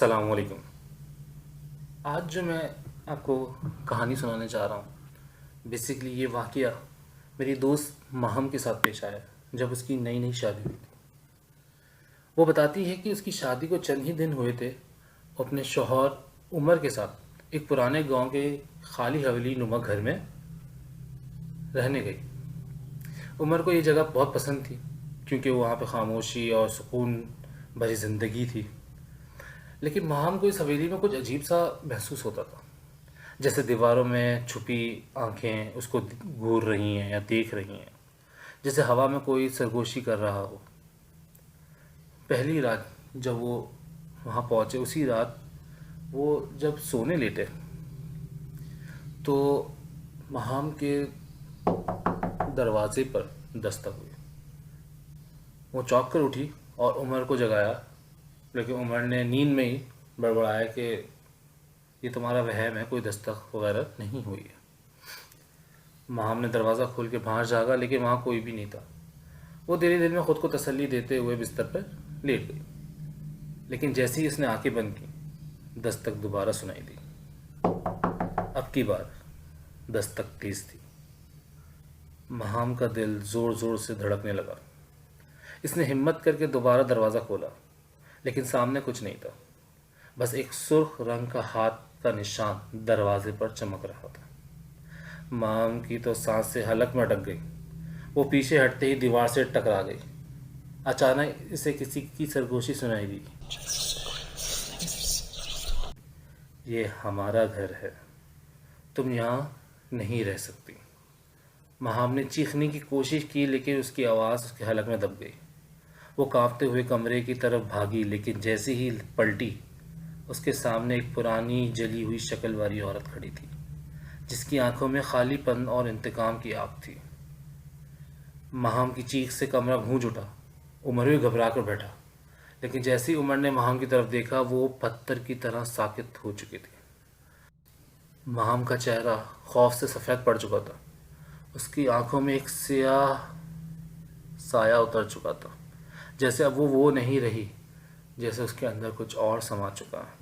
السلام علیکم۔ آج جو میں آپ کو کہانی سنانے چاہ رہا ہوں، بیسیکلی یہ واقعہ میری دوست ماہم کے ساتھ پیش آیا جب اس کی نئی نئی شادی ہوئی تھی۔ وہ بتاتی ہے کہ اس کی شادی کو چند ہی دن ہوئے تھے، وہ اپنے شوہر عمر کے ساتھ ایک پرانے گاؤں کے خالی حویلی نما گھر میں رہنے گئی۔ عمر کو یہ جگہ بہت پسند تھی کیونکہ وہاں پہ خاموشی اور سکون بھری زندگی تھی، لیکن ماہم کو اس حویلی میں کچھ عجیب سا محسوس ہوتا تھا، جیسے دیواروں میں چھپی آنکھیں اس کو گھور رہی ہیں یا دیکھ رہی ہیں، جیسے ہوا میں کوئی سرگوشی کر رہا ہو۔ پہلی رات جب وہ وہاں پہنچے، اسی رات وہ جب سونے لیٹے تو ماہم کے دروازے پر دستک ہوئی۔ وہ چونک کر اٹھی اور عمر کو جگایا، لیکن عمر نے نیند میں ہی بڑبڑایا کہ یہ تمہارا وہم ہے، کوئی دستک وغیرہ نہیں ہوئی ہے۔ ماہم نے دروازہ کھول کے باہر جھانکا، لیکن وہاں کوئی بھی نہیں تھا۔ وہ دل ہی دل میں خود کو تسلی دیتے ہوئے بستر پر لیٹ گئی، لیکن جیسے ہی اس نے آنکھیں بند کی، دستک دوبارہ سنائی دی۔ اب کی بار دستک تیز تھی۔ ماہم کا دل زور زور سے دھڑکنے لگا۔ اس نے ہمت کر کے دوبارہ دروازہ کھولا، لیکن سامنے کچھ نہیں تھا، بس ایک سرخ رنگ کا ہاتھ کا نشان دروازے پر چمک رہا تھا۔ ماہم کی تو سانسیں حلق میں اٹک گئی۔ وہ پیچھے ہٹتے ہی دیوار سے ٹکرا گئی۔ اچانک اسے کسی کی سرگوشی سنائی دی، یہ ہمارا گھر ہے، تم یہاں نہیں رہ سکتی۔ ماہم نے چیخنے کی کوشش کی، لیکن اس کی آواز اس کے حلق میں دب گئی۔ وہ کانپتے ہوئے کمرے کی طرف بھاگی، لیکن جیسے ہی پلٹی، اس کے سامنے ایک پرانی جلی ہوئی شکل والی عورت کھڑی تھی، جس کی آنکھوں میں خالی پن اور انتقام کی آگ تھی۔ ماہم کی چیخ سے کمرہ گونج اٹھا۔ عمر بھی گھبرا کر بیٹھا، لیکن جیسے ہی عمر نے ماہم کی طرف دیکھا، وہ پتھر کی طرح ساکت ہو چکی تھی۔ ماہم کا چہرہ خوف سے سفید پڑ چکا تھا۔ اس کی آنکھوں میں ایک سیاہ سایہ اتر چکا تھا، جیسے اب وہ نہیں رہی، جیسے اس کے اندر کچھ اور سما چکا ہے۔